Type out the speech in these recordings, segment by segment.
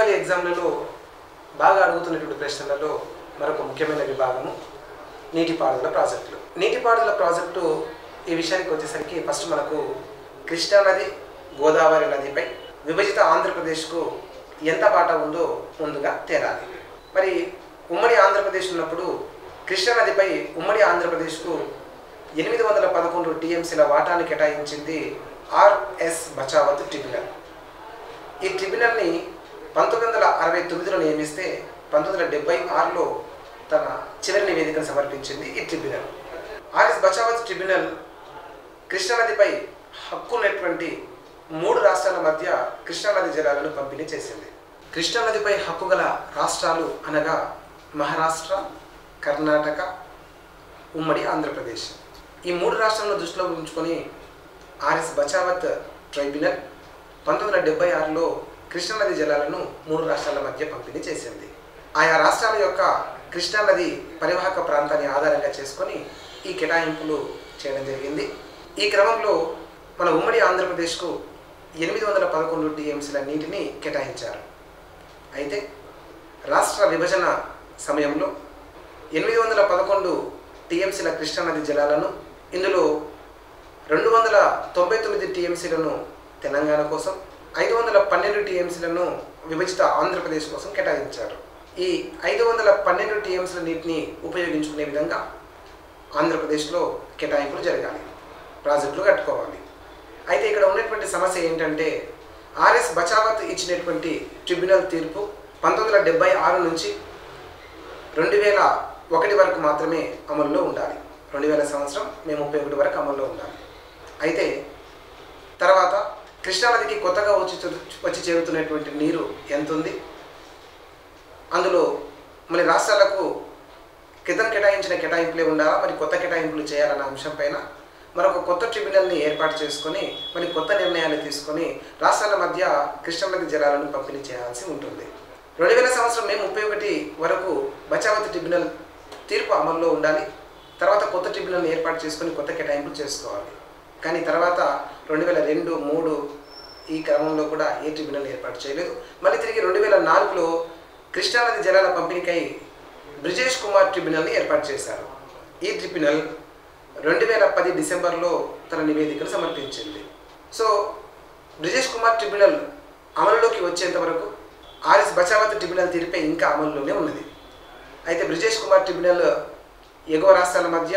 ఇటీవలి ఎగ్జామ్లలో బాగా అడుగుతున్నటువంటి ప్రశ్నలలో మరొక ముఖ్యమైన విభాగము నీటిపారుదల ప్రాజెక్టులు. నీటిపారుదల ప్రాజెక్టు ఈ విషయానికి వచ్చేసరికి ఫస్ట్ మనకు కృష్ణా నది, గోదావరి నదిపై విభజిత ఆంధ్రప్రదేశ్కు ఎంత వాటా ఉందో ముందుగా తేలాలి. మరి ఉమ్మడి ఆంధ్రప్రదేశ్ ఉన్నప్పుడు కృష్ణా నదిపై ఉమ్మడి ఆంధ్రప్రదేశ్కు 811 టీఎంసీల వాటాను కేటాయించింది ఆర్ఎస్ బచావత్ ట్రిబ్యునల్. ఈ ట్రిబ్యునల్ని 1969లో నియమిస్తే 1976లో తన చివరి నివేదికను సమర్పించింది ఈ ట్రిబ్యునల్. ఆర్ఎస్ బచావత్ ట్రిబ్యునల్ కృష్ణానదిపై హక్కున్నటువంటి 3 రాష్ట్రాల మధ్య కృష్ణానది జలాలను పంపిణీ చేసింది. కృష్ణానదిపై హక్కు గల రాష్ట్రాలు అనగా మహారాష్ట్ర, కర్ణాటక, ఉమ్మడి ఆంధ్రప్రదేశ్. ఈ 3 రాష్ట్రాలను దృష్టిలో ఉంచుకొని ఆర్ఎస్ బచావత్ ట్రైబ్యునల్ 1976లో కృష్ణానది జలాలను 3 రాష్ట్రాల మధ్య పంపిణీ చేసింది. ఆయా రాష్ట్రాల యొక్క కృష్ణానది పరివాహక ప్రాంతాన్ని ఆధారంగా చేసుకొని ఈ కేటాయింపులు చేయడం జరిగింది. ఈ క్రమంలో మన ఉమ్మడి ఆంధ్రప్రదేశ్కు 811 టీఎంసీల నీటిని కేటాయించారు. అయితే రాష్ట్ర విభజన సమయంలో 811 టీఎంసీల కృష్ణానది జలాలను, ఇందులో 299 టీఎంసీలను తెలంగాణ కోసం, 512 టీఎంసీలను విభజిత ఆంధ్రప్రదేశ్ కోసం కేటాయించారు. ఈ 512 టీఎంసీల నీటిని ఉపయోగించుకునే విధంగా ఆంధ్రప్రదేశ్లో కేటాయింపులు జరగాలి, ప్రాజెక్టులు కట్టుకోవాలి. అయితే ఇక్కడ ఉన్నటువంటి సమస్య ఏంటంటే ఆర్ఎస్ బచావత్ ఇచ్చినటువంటి ట్రిబ్యునల్ తీర్పు 1976 నుంచి 2001 వరకు మాత్రమే అమల్లో ఉండాలి. 2000 సంవత్సరం మే 31 వరకు అమల్లో ఉండాలి. అయితే తర్వాత కృష్ణానదికి కొత్తగా వచ్చి చేరుతున్నటువంటి నీరు ఎంత ఉంది, అందులో మరి రాష్ట్రాలకు క్రితం కేటాయించిన కేటాయింపులే ఉండాలా, మరి కొత్త కేటాయింపులు చేయాలన్న అంశం పైన మరొక కొత్త ట్రిబ్యునల్ని ఏర్పాటు చేసుకొని మరి కొత్త నిర్ణయాలు తీసుకొని రాష్ట్రాల మధ్య కృష్ణానది జలాలను పంపిణీ చేయాల్సి ఉంటుంది. 2000 సంవత్సరం మే 31 వరకు బచావత్ ట్రిబ్యునల్ తీర్పు అమల్లో ఉండాలి. తర్వాత కొత్త ట్రిబ్యునల్ని ఏర్పాటు చేసుకొని కొత్త కేటాయింపులు చేసుకోవాలి. కానీ తర్వాత 2002, 2003 ఈ క్రమంలో కూడా ఏ ట్రిబ్యునల్ ఏర్పాటు చేయలేదు. మళ్ళీ తిరిగి 2004లో కృష్ణానది జలాల పంపిణీకై బ్రిజేష్ కుమార్ ట్రిబ్యునల్ని ఏర్పాటు చేశారు. ఈ ట్రిబ్యునల్ 2010 డిసెంబర్లో తన నివేదికను సమర్పించింది. సో బ్రిజేష్ కుమార్ ట్రిబ్యునల్ అమలులోకి వచ్చేంత వరకు ఆర్ఎస్ బచావత్ ట్రిబ్యునల్ తీర్పే ఇంకా అమలులోనే ఉన్నది. అయితే బ్రిజేష్ కుమార్ ట్రిబ్యునల్ ఎగువ రాష్ట్రాల మధ్య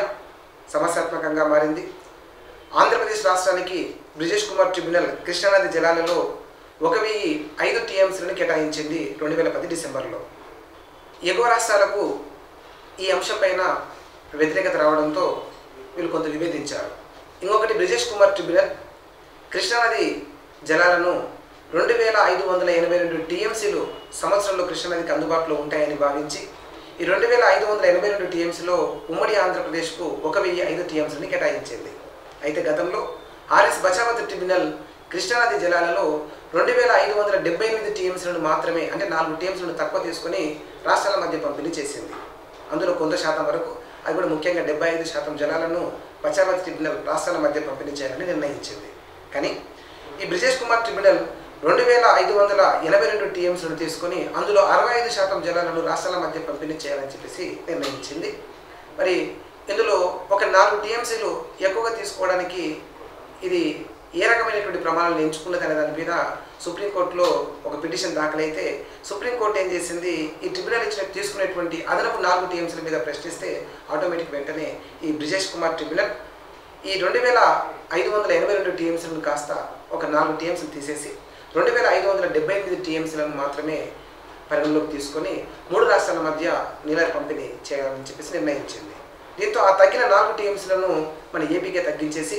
సమస్యాత్మకంగా మారింది. ఆంధ్రప్రదేశ్ రాష్ట్రానికి బ్రిజేష్ కుమార్ ట్రిబ్యునల్ కృష్ణానది జలాలలో 1005 టీఎంసీలను కేటాయించింది 2010 డిసెంబర్లో. ఎగువ రాష్ట్రాలకు ఈ అంశంపైన వ్యతిరేకత రావడంతో వీళ్ళు కొంత విభేదించారు. ఇంకొకటి బ్రిజేష్ కుమార్ ట్రిబ్యునల్ కృష్ణానది జలాలను 2582 టీఎంసీలు సంవత్సరంలో కృష్ణానదికి అందుబాటులో ఉంటాయని భావించి ఈ 2582 టీఎంసీలో ఉమ్మడి ఆంధ్రప్రదేశ్కు 1005 టీఎంసీని కేటాయించింది. అయితే గతంలో ఆర్ఎస్ బచావత్ ట్రిబ్యునల్ కృష్ణానది జలాలలో 2578 టీఎంసీలను మాత్రమే, అంటే 4 టీఎంసీలను తక్కువ తీసుకొని రాష్ట్రాల మధ్య పంపిణీ చేసింది. అందులో కొంత శాతం వరకు, అది కూడా ముఖ్యంగా 75% జలాలను బచావత్ ట్రిబ్యునల్ రాష్ట్రాల మధ్య పంపిణీ చేయాలని నిర్ణయించింది. కానీ ఈ బ్రిజేష్ కుమార్ ట్రిబ్యునల్ 2582 టీఎంసీలను తీసుకొని అందులో 65% జలాలను రాష్ట్రాల మధ్య పంపిణీ చేయాలని చెప్పేసి నిర్ణయించింది. మరి ఇందులో ఒక 4 టీఎంసీలు ఎక్కువగా తీసుకోవడానికి ఇది ఏ రకమైనటువంటి ప్రమాణాలను ఎంచుకున్నది అనే దాని మీద సుప్రీంకోర్టులో ఒక పిటిషన్ దాఖలైతే సుప్రీంకోర్టు ఏం చేసింది, ఈ ట్రిబ్యునల్ తీసుకునేటువంటి అదనపు 4 టీఎంసీల మీద ప్రశ్నిస్తే ఆటోమేటిక్ వెంటనే ఈ బ్రిజేష్ కుమార్ ట్రిబ్యునల్ ఈ 2582 టీఎంసీలను కాస్త ఒక 4 టీఎంసీలు తీసేసి 2578 టీఎంసీలను మాత్రమే పరిగణలోకి తీసుకొని 3 రాష్ట్రాల మధ్య నీళ్ళ పంపిణీ చేయాలని చెప్పేసి నిర్ణయించింది. దీంతో ఆ తగ్గిన 4 టీఎంసీలను మన ఏపీకే తగ్గించేసి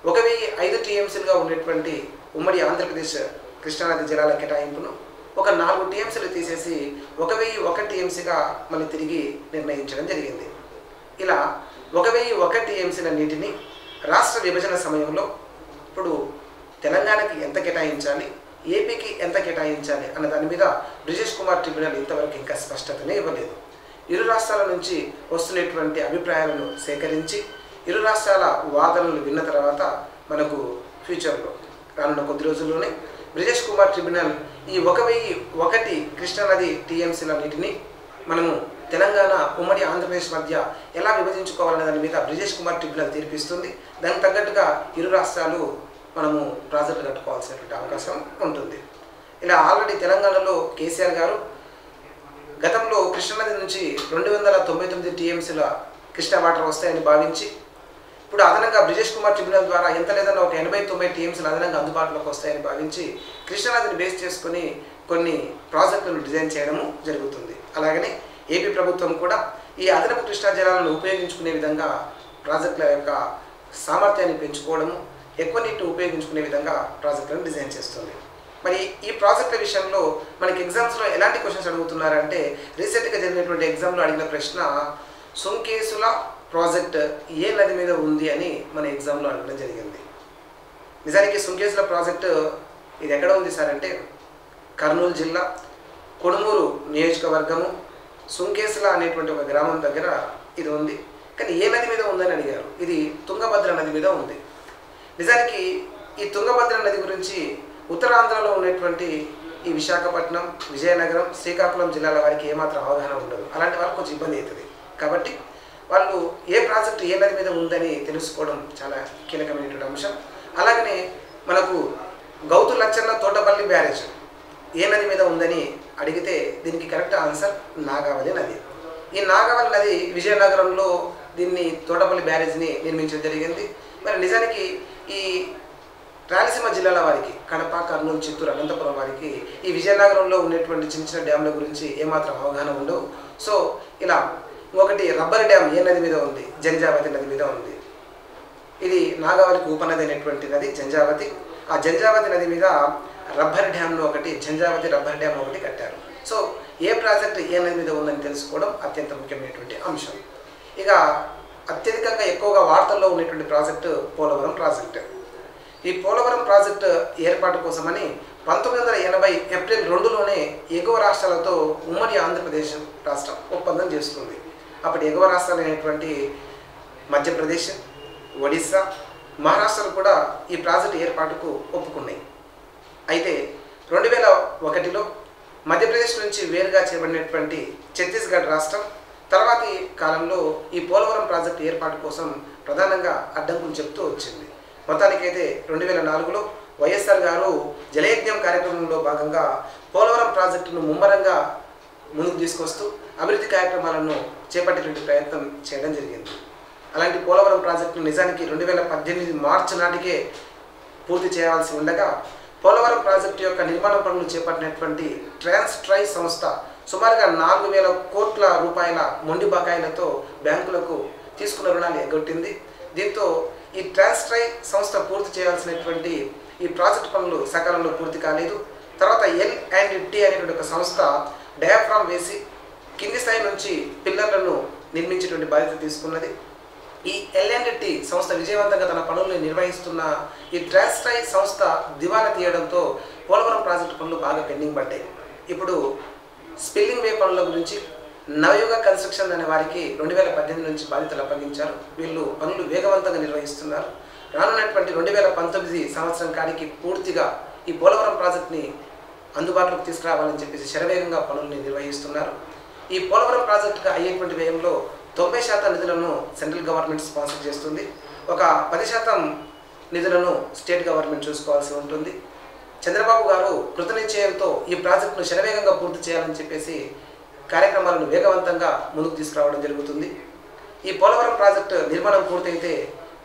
1005 టీఎంసీలుగా ఉన్నటువంటి ఉమ్మడి ఆంధ్రప్రదేశ్ కృష్ణానది జలాల కేటాయింపును ఒక 4 టీఎంసీలు తీసేసి 1001 టీఎంసీగా మళ్ళీ తిరిగి నిర్ణయించడం జరిగింది. ఇలా 1001 టీఎంసీల నీటిని రాష్ట్ర విభజన సమయంలో ఇప్పుడు తెలంగాణకి ఎంత కేటాయించాలి, ఏపీకి ఎంత కేటాయించాలి అన్న దాని మీద బ్రిజేష్ కుమార్ ట్రిబ్యునల్ ఇంతవరకు ఇంకా స్పష్టతనే ఇవ్వలేదు. ఇరు రాష్ట్రాల నుంచి వస్తున్నటువంటి అభిప్రాయాలను సేకరించి ఇరు రాష్ట్రాల వాదనలు విన్న తర్వాత మనకు ఫ్యూచర్లో రానున్న కొద్ది రోజుల్లోనే బ్రిజేష్ కుమార్ ట్రిబ్యునల్ ఈ 1001 కృష్ణానది టీఎంసీల నీటిని మనము తెలంగాణ ఉమ్మడి ఆంధ్రప్రదేశ్ మధ్య ఎలా విభజించుకోవాలనే దాని మీద బ్రిజేష్ కుమార్ ట్రిబ్యునల్ తీర్పిస్తుంది. దానికి తగ్గట్టుగా ఇరు రాష్ట్రాలు మనము ప్రాజెక్టులు కట్టుకోవాల్సినటువంటి అవకాశం ఉంటుంది. ఇలా ఆల్రెడీ తెలంగాణలో కేసీఆర్ గారు గతంలో కృష్ణానది నుంచి 299 టీఎంసీల కృష్ణా వాటర్ వస్తాయని భావించి ఇప్పుడు అదనంగా బ్రిజేష్ కుమార్ ట్రిబ్యునల్ ద్వారా ఎంత లేదన్నా ఒక 89 టీఎంసీలు అదనంగా అందుబాటులోకి వస్తాయని భావించి కృష్ణానదిని బేస్ చేసుకుని కొన్ని ప్రాజెక్టులను డిజైన్ చేయడము జరుగుతుంది. అలాగనే ఏపీ ప్రభుత్వం కూడా ఈ అదనపు కృష్ణా జలాలను ఉపయోగించుకునే విధంగా ప్రాజెక్టుల యొక్క సామర్థ్యాన్ని పెంచుకోవడము, ఎక్కువ నీటిని ఉపయోగించుకునే విధంగా ప్రాజెక్టులను డిజైన్ చేస్తుంది. మరి ఈ ప్రాజెక్టుల విషయంలో మనకి ఎగ్జామ్స్లో ఎలాంటి క్వశ్చన్స్ అడుగుతున్నారంటే రీసెంట్గా జరిగినటువంటి ఎగ్జామ్లో అడిగిన ప్రశ్న సుంకేసుల ప్రాజెక్ట్ ఏ నది మీద ఉంది అని మన ఎగ్జామ్లో అడగడం జరిగింది. నిజానికి సుంకేసుల ప్రాజెక్టు ఇది ఎక్కడ ఉంది సార్ అంటే కర్నూలు జిల్లా కొడుమూరు నియోజకవర్గము సుంకేసుల అనేటువంటి ఒక గ్రామం దగ్గర ఇది ఉంది. కానీ ఏ నది మీద ఉందని అడిగారు. ఇది తుంగభద్ర నది మీద ఉంది. నిజానికి ఈ తుంగభద్ర నది గురించి ఉత్తరాంధ్రలో ఉన్నటువంటి ఈ విశాఖపట్నం, విజయనగరం, శ్రీకాకుళం జిల్లాల వారికి ఏమాత్రం అవగాహన ఉండదు. అలాంటి వాళ్ళకి కొంచెం ఇబ్బంది అవుతుంది. కాబట్టి వాళ్ళు ఏ ప్రాజెక్టు ఏ నది మీద ఉందని తెలుసుకోవడం చాలా కీలకమైనటువంటి అంశం. అలాగనే మనకు గౌతు లచ్చన్న తోటపల్లి బ్యారేజ్ ఏ నది మీద ఉందని అడిగితే దీనికి కరెక్ట్ ఆన్సర్ నాగావళి నది. ఈ నాగావళి నది విజయనగరంలో దీన్ని తోటపల్లి బ్యారేజ్ని నిర్మించడం జరిగింది. మరి నిజానికి ఈ రాయలసీమ జిల్లాల వారికి కడప, కర్నూలు, చిత్తూరు, అనంతపురం వారికి ఈ విజయనగరంలో ఉన్నటువంటి చిన్న చిన్న డ్యామ్ల గురించి ఏమాత్రం అవగాహన ఉండవు. సో ఇలా ఒకటి రబ్బర్ డ్యామ్ ఏ నది మీద ఉంది? జంజావతి నది మీద ఉంది. ఇది నాగావళికి ఉపనది అయినటువంటి నది జంజావతి. ఆ జంజావతి నది మీద రబ్బర్ డ్యామ్ను ఒకటి, జంజావతి రబ్బర్ డ్యామ్ ఒకటి కట్టారు. సో ఏ ప్రాజెక్టు ఏ నది మీద ఉందని తెలుసుకోవడం అత్యంత ముఖ్యమైనటువంటి అంశం. ఇక అత్యధికంగా ఎక్కువగా వార్తల్లో ఉన్నటువంటి ప్రాజెక్టు పోలవరం ప్రాజెక్టు. ఈ పోలవరం ప్రాజెక్టు ఏర్పాటు కోసమని 1980 ఏప్రిల్ 2లోనే ఎగువ రాష్ట్రాలతో ఉమ్మడి ఆంధ్రప్రదేశ్ రాష్ట్రం ఒప్పందం చేస్తుంది. అప్పటి ఎగువ రాష్ట్రాలు అయినటువంటి మధ్యప్రదేశ్, ఒడిస్సా, మహారాష్ట్రలు కూడా ఈ ప్రాజెక్టు ఏర్పాటుకు ఒప్పుకున్నాయి. అయితే 2001లో మధ్యప్రదేశ్ నుంచి వేరుగా చేయబడినటువంటి ఛత్తీస్గఢ్ రాష్ట్రం తర్వాతి కాలంలో ఈ పోలవరం ప్రాజెక్టు ఏర్పాటు కోసం ప్రధానంగా అడ్డంకులు చెప్తూ వచ్చింది. మొత్తానికైతే 2004లో వైఎస్ఆర్ గారు జలయజ్ఞం కార్యక్రమంలో భాగంగా పోలవరం ప్రాజెక్టును ముమ్మరంగా ముందుకు తీసుకొస్తూ అభివృద్ధి కార్యక్రమాలను చేపట్టేటువంటి ప్రయత్నం చేయడం జరిగింది. అలాంటి పోలవరం ప్రాజెక్టును నిజానికి 2018 మార్చి నాటికే పూర్తి చేయాల్సి ఉండగా పోలవరం ప్రాజెక్టు యొక్క నిర్మాణ పనులు చేపట్టినటువంటి ట్రాన్స్ట్రై సంస్థ సుమారుగా 4,000 కోట్ల రూపాయల మొండి బకాయిలతో బ్యాంకులకు తీసుకున్న రుణాలు ఎగ్గొట్టింది. దీంతో ఈ ట్రాన్స్ట్రై సంస్థ పూర్తి చేయాల్సినటువంటి ఈ ప్రాజెక్టు పనులు సకాలంలో పూర్తి కాలేదు. తర్వాత L&T అనేటువంటి ఒక సంస్థ డయాఫ్రామ్ వేసి కింది స్థాయి నుంచి పిల్లర్లను నిర్మించేటువంటి బాధ్యత తీసుకున్నది. ఈ L&T సంస్థ విజయవంతంగా తన పనులను నిర్వహిస్తున్న ఈ ట్రాన్స్ట్రై సంస్థ దివాలా తీయడంతో పోలవరం ప్రాజెక్టు పనులు బాగా పెండింగ్ పడ్డాయి. ఇప్పుడు స్పిల్లింగ్ వే పనుల గురించి నవయుగ కన్స్ట్రక్షన్ అనే వారికి 2018 నుంచి బాధ్యతలు అప్పగించారు. వీళ్ళు పనులు వేగవంతంగా నిర్వహిస్తున్నారు. రానున్నటువంటి 2019 సంవత్సరం కాడికి పూర్తిగా ఈ పోలవరం ప్రాజెక్టుని అందుబాటులోకి తీసుకురావాలని చెప్పేసి శరవేగంగా పనులను నిర్వహిస్తున్నారు. ఈ పోలవరం ప్రాజెక్టుగా అయ్యేటువంటి వ్యయంలో 90% నిధులను సెంట్రల్ గవర్నమెంట్ స్పాన్సర్ చేస్తుంది. ఒక 10% నిధులను స్టేట్ గవర్నమెంట్ చూసుకోవాల్సి ఉంటుంది. చంద్రబాబు గారు కృతనిశ్చయంతో ఈ ప్రాజెక్టును శరవేగంగా పూర్తి చేయాలని చెప్పేసి కార్యక్రమాలను వేగవంతంగా ముందుకు తీసుకురావడం జరుగుతుంది. ఈ పోలవరం ప్రాజెక్టు నిర్మాణం పూర్తయితే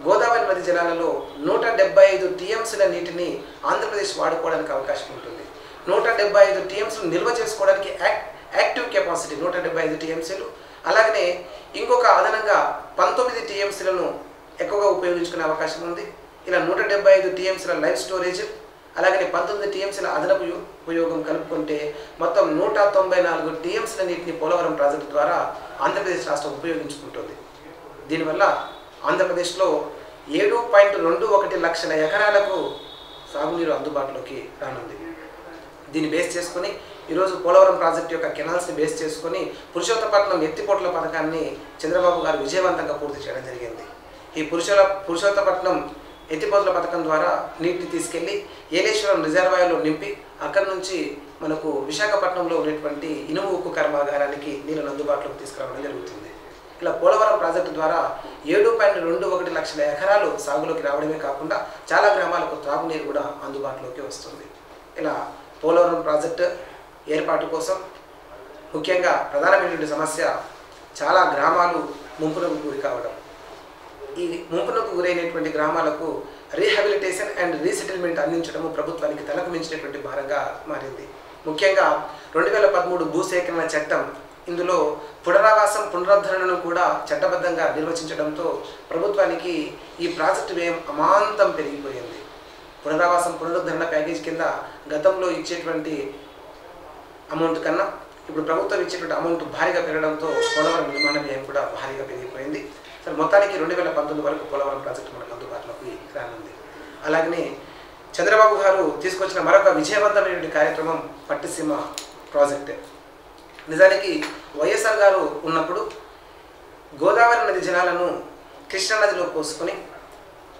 గోదావరి నది జలాలలో 175 టీఎంసీల నీటిని ఆంధ్రప్రదేశ్ వాడుకోవడానికి అవకాశం ఉంటుంది. 175 టీఎంసీలు నిల్వ చేసుకోవడానికి యాక్టివ్ కెపాసిటీ 175 టీఎంసీలు. అలాగనే ఇంకొక అదనంగా 19 టీఎంసీలను ఎక్కువగా ఉపయోగించుకునే అవకాశం ఉంది. ఇలా 175 టీఎంసీల లైవ్ స్టోరేజ్, అలాగనే 19 టీఎంసీల అదనపు ఉపయోగం కలుపుకుంటే మొత్తం 194 టీఎంసీల నీటిని పోలవరం ప్రాజెక్టు ద్వారా ఆంధ్రప్రదేశ్ రాష్ట్రం ఉపయోగించుకుంటుంది. దీనివల్ల ఆంధ్రప్రదేశ్లో 7.21 లక్షల ఎకరాలకు సాగునీరు అందుబాటులోకి రానుంది. దీన్ని బేస్ చేసుకొని ఈరోజు పోలవరం ప్రాజెక్టు యొక్క కెనాల్స్ని బేస్ చేసుకొని పురుషోత్తపట్నం ఎత్తిపోట్ల పథకాన్ని చంద్రబాబు గారు విజయవంతంగా పూర్తి చేయడం జరిగింది. ఈ పురుషోత్తపట్నం ఎత్తిపోతల పథకం ద్వారా నీటిని తీసుకెళ్లి ఏలేశ్వరం రిజర్వాయర్లో నింపి అక్కడి నుంచి మనకు విశాఖపట్నంలో ఉన్నటువంటి ఇనుము ఉక్కు కర్మాగారానికి నీళ్ళను అందుబాటులోకి తీసుకురావడం జరుగుతుంది. ఇలా పోలవరం ప్రాజెక్టు ద్వారా 7.21 లక్షల ఎకరాలు సాగులోకి రావడమే కాకుండా చాలా గ్రామాలకు త్రాగునీరు కూడా అందుబాటులోకి వస్తుంది. ఇలా పోలవరం ప్రాజెక్టు ఏర్పాటు కోసం ముఖ్యంగా ప్రధానమైనటువంటి సమస్య చాలా గ్రామాలు ముంపునకు గురి కావడం. ఈ ముంపునకు గురైనటువంటి గ్రామాలకు రీహాబిలిటేషన్ అండ్ రీసెటిల్మెంట్ అందించడము ప్రభుత్వానికి తలకు మించినటువంటి భారంగా మారింది. ముఖ్యంగా 2013 భూసేకరణ చట్టం ఇందులో పునరావాసం పునరుద్ధరణను కూడా చట్టబద్ధంగా నిర్వచించడంతో ప్రభుత్వానికి ఈ ప్రాజెక్టు వ్యయం అమాంతం పెరిగిపోయింది. పునరావాసం పునరుద్ధరణ ప్యాకేజ్ కింద గతంలో ఇచ్చేటువంటి అమౌంట్ కన్నా ఇప్పుడు ప్రభుత్వం ఇచ్చేటువంటి అమౌంట్ భారీగా పెరగడంతో పోలవరం నిర్మాణ వ్యయం కూడా భారీగా పెరిగిపోయింది. సరే, మొత్తానికి 2019 వరకు పోలవరం ప్రాజెక్టు మనకు అందుబాటులోకి రానుంది. అలాగనే చంద్రబాబు గారు తీసుకొచ్చిన మరొక విజయవంతమైనటువంటి కార్యక్రమం పట్టిసీమ ప్రాజెక్టు. నిజానికి వైఎస్ఆర్ గారు ఉన్నప్పుడు గోదావరి నది జలాలను కృష్ణానదిలో పోసుకొని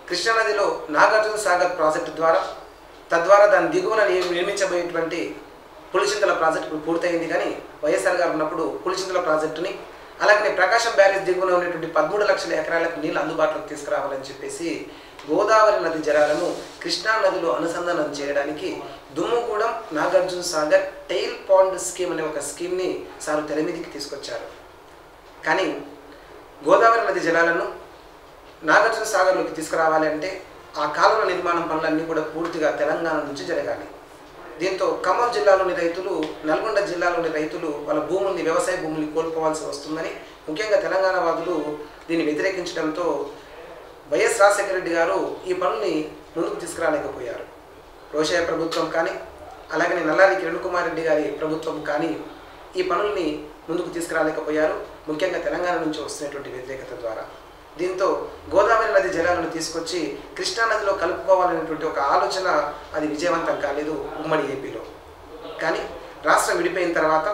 కృష్ణానదిలో నాగార్జున సాగర్ ప్రాజెక్టు ద్వారా తద్వారా దాని దిగువన నిర్మించబోయేటువంటి పులిచింతల ప్రాజెక్టు పూర్తయింది. కానీ వైఎస్ఆర్ గారు ఉన్నప్పుడు పులిచింతల ప్రాజెక్టుని అలాగనే ప్రకాశం బ్యారేజ్ దిగువన ఉన్నటువంటి 13 లక్షల ఎకరాలకు నీళ్ళు అందుబాటులోకి తీసుకురావాలని చెప్పేసి గోదావరి నది జలాలను కృష్ణా నదిలో అనుసంధానం చేయడానికి Dummugudem Nagarjuna Sagar tail pond scheme అనే ఒక స్కీమ్ని సారు తెర మీదకి తీసుకొచ్చారు. కానీ గోదావరి నది జలాలను నాగార్జున సాగర్లోకి తీసుకురావాలి అంటే ఆ కాలువల నిర్మాణం పనులన్నీ కూడా పూర్తిగా తెలంగాణ నుంచి జరగాలి. దీంతో ఖమ్మం జిల్లాలోని రైతులు, నల్గొండ జిల్లాలోని రైతులు వాళ్ళ భూముల్ని, వ్యవసాయ భూముల్ని కోల్పోవాల్సి వస్తుందని ముఖ్యంగా తెలంగాణ వాదులు దీన్ని వ్యతిరేకించడంతో వైఎస్ రాజశేఖర రెడ్డి గారు ఈ పనుల్ని ముందుకు తీసుకురాలేకపోయారు. రోషయ్య ప్రభుత్వం కానీ అలాగనే నల్లారి కిరణ్ కుమార్ రెడ్డి గారి ప్రభుత్వం కానీ ఈ పనుల్ని ముందుకు తీసుకురాలేకపోయారు, ముఖ్యంగా తెలంగాణ నుంచి వస్తున్నటువంటి వ్యతిరేకత ద్వారా. దీంతో గోదావరి నది జలాలను తీసుకొచ్చి కృష్ణానదిలో కలుపుకోవాలనేటువంటి ఒక ఆలోచన అది విజయవంతం కాలేదు ఉమ్మడి ఏపీలో. కానీ రాష్ట్రం విడిపోయిన తర్వాత,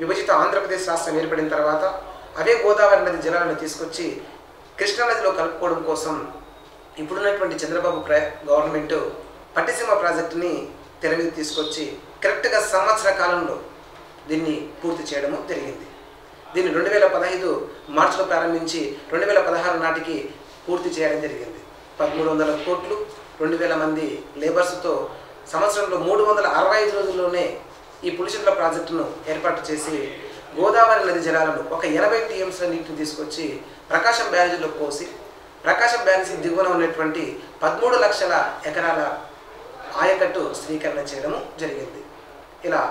విభజిత ఆంధ్రప్రదేశ్ రాష్ట్రం ఏర్పడిన తర్వాత అవే గోదావరి నది జలాలను తీసుకొచ్చి కృష్ణానదిలో కలుపుకోవడం కోసం ఇప్పుడున్నటువంటి చంద్రబాబు గవర్నమెంట్ పట్టిసీమ ప్రాజెక్టుని తెర మీద తీసుకొచ్చి కరెక్ట్గా సంవత్సర కాలంలో దీన్ని పూర్తి చేయడము జరిగింది. దీన్ని 2015 మార్చిలో ప్రారంభించి 2016 నాటికి పూర్తి చేయడం జరిగింది. 1300 కోట్లు, 2000 మంది లేబర్స్తో సంవత్సరంలో 365 రోజుల్లోనే ఈ పులిచింతల ప్రాజెక్టును ఏర్పాటు చేసి గోదావరి నది జలాలను ఒక 80 టీఎంసీల నీటిని తీసుకొచ్చి ప్రకాశం బ్యారేజీలో పోసి ప్రకాశం బ్యారేజీ దిగువన ఉన్నటువంటి 13 లక్షల ఎకరాల ఆయకట్టు స్థిరీకరణ చేయడం జరిగింది. ఇలా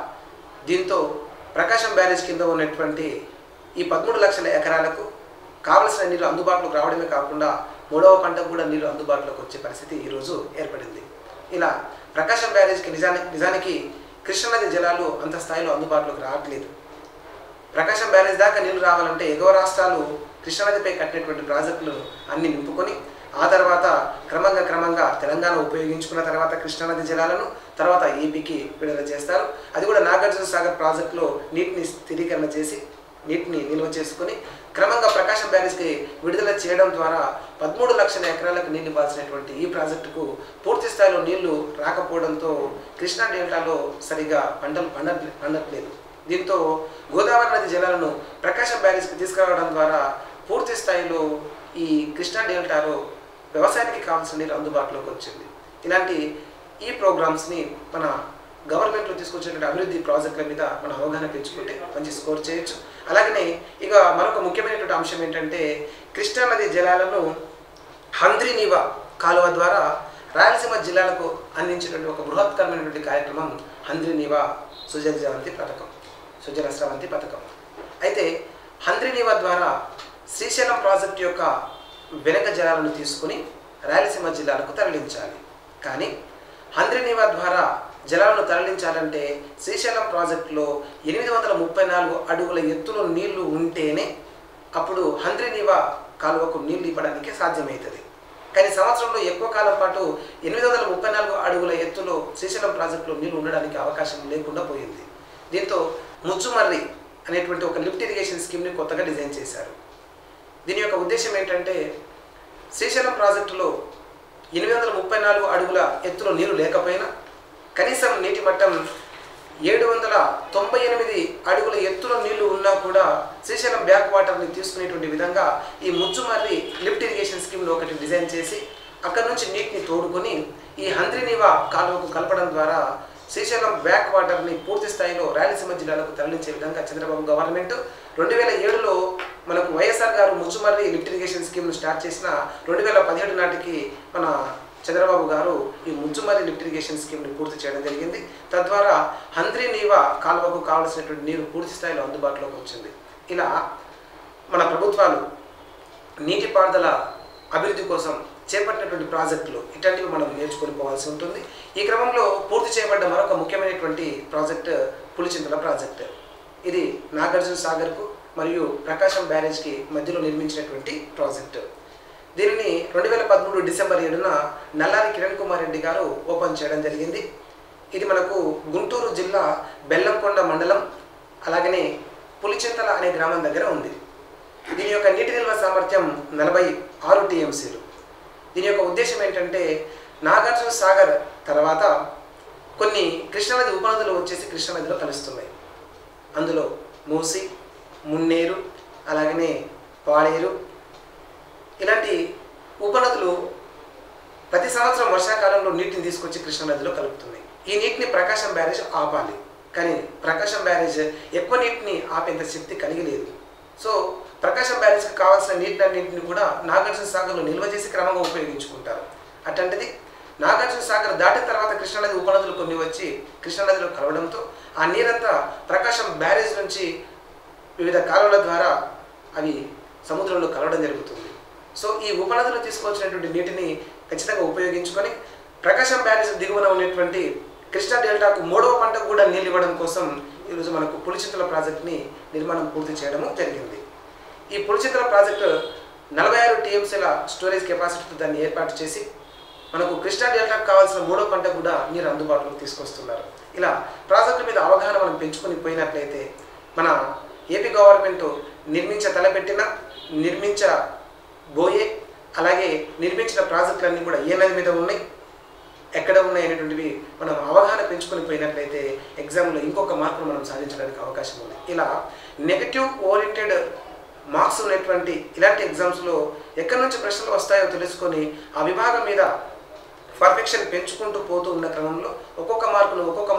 దీంతో ప్రకాశం బ్యారేజ్ కింద ఉన్నటువంటి ఈ 13 లక్షల ఎకరాలకు కావలసిన నీళ్ళు అందుబాటులోకి రావడమే కాకుండా మూడవ పంటకు కూడా నీళ్ళు అందుబాటులోకి వచ్చే పరిస్థితి ఈరోజు ఏర్పడింది. ఇలా ప్రకాశం బ్యారేజ్కి నిజానికి కృష్ణానది జలాలు అంత స్థాయిలో అందుబాటులోకి రావట్లేదు. ప్రకాశం బ్యారేజ్ దాకా నీళ్లు రావాలంటే ఎగువ రాష్ట్రాలు కృష్ణానదిపై కట్టినటువంటి ప్రాజెక్టులు అన్ని నింపుకొని ఆ తర్వాత క్రమంగా తెలంగాణ ఉపయోగించుకున్న తర్వాత కృష్ణానది జలాలను తర్వాత ఏపీకి విడుదల చేస్తారు. అది కూడా నాగార్జున సాగర్ ప్రాజెక్టులో నీటిని స్థిరీకరణ చేసి నీటిని నిల్వ చేసుకుని క్రమంగా ప్రకాశం బ్యారేజ్కి విడుదల చేయడం ద్వారా 13 లక్షల ఎకరాలకు నీళ్లు ఇవ్వాల్సినటువంటి ఈ ప్రాజెక్టుకు పూర్తి స్థాయిలో నీళ్లు రాకపోవడంతో కృష్ణా డెల్టాలో సరిగా పంటలు పండట్లేదు. దీంతో గోదావరి నది జలాలను ప్రకాశం బ్యారేజ్కి తీసుకురావడం ద్వారా పూర్తి స్థాయిలో ఈ కృష్ణా డెల్టాలో వ్యవసాయానికి కావాల్సిన నీరు అందుబాటులోకి వచ్చింది. ఇలాంటి ఈ ప్రోగ్రామ్స్ని మన గవర్నమెంట్లో తీసుకొచ్చినటువంటి అభివృద్ధి ప్రాజెక్టుల మీద మన అవగాహన పెంచుకుంటే మంచి స్కోర్ చేయొచ్చు. అలాగనే ఇక మరొక ముఖ్యమైనటువంటి అంశం ఏంటంటే కృష్ణానది జలాలను హంద్రీనీవా కాలువ ద్వారా రాయలసీమ జిల్లాలకు అందించినటువంటి ఒక బృహత్కరమైనటువంటి కార్యక్రమం హంద్రీనీవా సుజల స్రవంతి పథకం. అయితే హంద్రీనీవా ద్వారా శ్రీశైలం ప్రాజెక్టు యొక్క వెనక జలాలను తీసుకుని రాయలసీమ జిల్లాలకు తరలించాలి. కానీ హంద్రీనీవా ద్వారా జలాలను తరలించాలంటే శ్రీశైలం ప్రాజెక్టులో 834 అడుగుల ఎత్తులో నీళ్లు ఉంటేనే అప్పుడు హంద్రీనీవా కాలువకు నీళ్లు ఇవ్వడానికి సాధ్యమవుతుంది. కానీ సంవత్సరంలో ఎక్కువ కాలం పాటు 834 అడుగుల ఎత్తులో శ్రీశైలం ప్రాజెక్టులో నీళ్లు ఉండడానికి అవకాశం లేకుండా పోయింది. దీంతో ముచ్చుమర్రి అనేటువంటి ఒక లిఫ్ట్ ఇరిగేషన్ స్కీమ్ని కొత్తగా డిజైన్ చేశారు. దీని యొక్క ఉద్దేశం ఏంటంటే శ్రీశైలం ప్రాజెక్టులో 834 అడుగుల ఎత్తులో నీరు లేకపోయినా కనీసం నీటి మట్టం 798 అడుగుల ఎత్తులో నీళ్లు ఉన్నా కూడా శ్రీశైలం బ్యాక్ వాటర్ని తీసుకునేటువంటి విధంగా ఈ ముచ్చుమర్రి లిఫ్ట్ ఇరిగేషన్ స్కీమ్లో ఒకటి డిజైన్ చేసి అక్కడ నుంచి నీటిని తోడుకొని ఈ హంద్రీనీవా కాలువకు కలపడం ద్వారా శ్రీశైలం బ్యాక్ వాటర్ని పూర్తి స్థాయిలో రాయలసీమ జిల్లాలకు తరలించే విధంగా చంద్రబాబు గవర్నమెంట్ 2007లో మనకు వైఎస్ఆర్ గారు ముచ్చుమర్రి లిఫ్ట్ ఇరిగేషన్ స్కీమ్ను స్టార్ట్ చేసిన 2017 నాటికి మన చంద్రబాబు గారు ఈ ముచ్చుమర్రి లిఫ్ట్ ఇరిగేషన్ స్కీమ్ని పూర్తి చేయడం జరిగింది. తద్వారా హంద్రీనీవా కాలువకు కావాల్సినటువంటి నీరు పూర్తి స్థాయిలో అందుబాటులోకి వచ్చింది. ఇలా మన ప్రభుత్వాలు నీటిపారుదల అభివృద్ధి కోసం చేపట్టినటువంటి ప్రాజెక్టులు ఇట్లాంటివి మనం నేర్చుకొని పోవాల్సి ఉంటుంది. ఈ క్రమంలో పూర్తి చేయబడ్డ మరొక ముఖ్యమైనటువంటి ప్రాజెక్టు పులిచింతల ప్రాజెక్టు. ఇది నాగార్జున సాగర్కు మరియు ప్రకాశం బ్యారేజ్కి మధ్యలో నిర్మించినటువంటి ప్రాజెక్టు. దీనిని 2013 డిసెంబర్ 7న నల్లారి కిరణ్ కుమార్ రెడ్డి గారు ఓపెన్ చేయడం జరిగింది. ఇది మనకు గుంటూరు జిల్లా బెల్లంకొండ మండలం అలాగనే పులిచింతల అనే గ్రామం దగ్గర ఉంది. దీని యొక్క నీటి నిల్వ సామర్థ్యం 46 టీఎంసీలు. దీని యొక్క ఉద్దేశం ఏంటంటే నాగార్జున సాగర్ తర్వాత కొన్ని కృష్ణానది ఉపనదులు వచ్చేసి కృష్ణానదిలో కలుస్తున్నాయి. అందులో మూసి, మున్నేరు అలాగనే పాడేరు ఇలాంటి ఉపనదులు ప్రతి సంవత్సరం వర్షాకాలంలో నీటిని తీసుకొచ్చి కృష్ణానదిలో కలుపుతున్నాయి. ఈ నీటిని ప్రకాశం బ్యారేజ్ ఆపాలి, కానీ ప్రకాశం బ్యారేజ్ ఎక్కువ నీటిని ఆపేంత శక్తి కలిగి లేదు. సో ప్రకాశం బ్యారేజ్కి కావాల్సిన నీటిని కూడా నాగార్జున సాగర్లో నిల్వ చేసి క్రమంగా ఉపయోగించుకుంటారు. అట్లాంటిది నాగార్జున సాగర్ దాటిన తర్వాత కృష్ణానది ఉపనదులు కొన్ని వచ్చి కృష్ణానదిలో కలవడంతో ఆ నీరంతా ప్రకాశం బ్యారేజ్ నుంచి వివిధ కాలువల ద్వారా అవి సముద్రంలో కలవడం జరుగుతుంది. సో ఈ ఉపనదులు తీసుకొచ్చినటువంటి నీటిని ఖచ్చితంగా ఉపయోగించుకొని ప్రకాశం బ్యారేజ్ దిగువన ఉన్నటువంటి కృష్ణా డెల్టాకు 3వ పంటకు కూడా నీళ్ళు ఇవ్వడం కోసం ఈరోజు మనకు పులిచింతల ప్రాజెక్టుని నిర్మాణం పూర్తి చేయడం జరిగింది. ఈ పులిచింతల ప్రాజెక్టు 46 టీఎంసీల స్టోరేజ్ కెపాసిటీతో దాన్ని ఏర్పాటు చేసి మనకు కృష్ణా డెల్టాకు కావాల్సిన 3వ పంటకు కూడా నీరు అందుబాటులోకి తీసుకొస్తున్నారు. ఇలా ప్రాజెక్టు మీద అవగాహన మనం పెంచుకొని పోయినట్లయితే మన ఏపీ గవర్నమెంట్ తలపెట్టిన నిర్మించబోయే అలాగే నిర్మించిన ప్రాజెక్టులన్నీ కూడా ఏ నది మీద ఉన్నాయి, ఎక్కడ ఉన్నాయి అనేటువంటివి మనం అవగాహన పెంచుకొని పోయినట్లయితే ఎగ్జామ్లో ఇంకొక మార్కును మనం సాధించడానికి అవకాశం ఉంది. ఇలా నెగటివ్ ఓరియంటెడ్ మార్క్స్ ఉన్నటువంటి ఇలాంటి ఎగ్జామ్స్లో ఎక్కడి నుంచి ప్రశ్నలు వస్తాయో తెలుసుకొని ఆ విభాగం మీద పర్ఫెక్షన్ పెంచుకుంటూ పోతూ ఉన్న క్రమంలో ఒక్కొక్క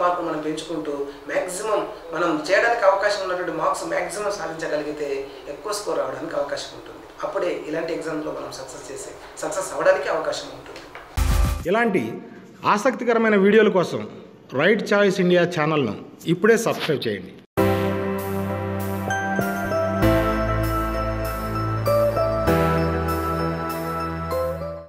మార్కును మనం పెంచుకుంటూ మ్యాక్సిమం మనం చేయడానికి అవకాశం ఉన్నటువంటి మార్క్స్ మ్యాక్సిమం సాధించగలిగితే ఎక్కువ స్కోర్ రావడానికి అవకాశం ఉంటుంది. అప్పుడే ఇలాంటి ఎగ్జామ్స్లో మనం సక్సెస్ అవ్వడానికి అవకాశం ఉంటుంది. ఇలాంటి ఆసక్తికరమైన వీడియోల కోసం రైట్ చాయిస్ ఇండియా ఛానల్ను ఇప్పుడే సబ్స్క్రైబ్ చేయండి.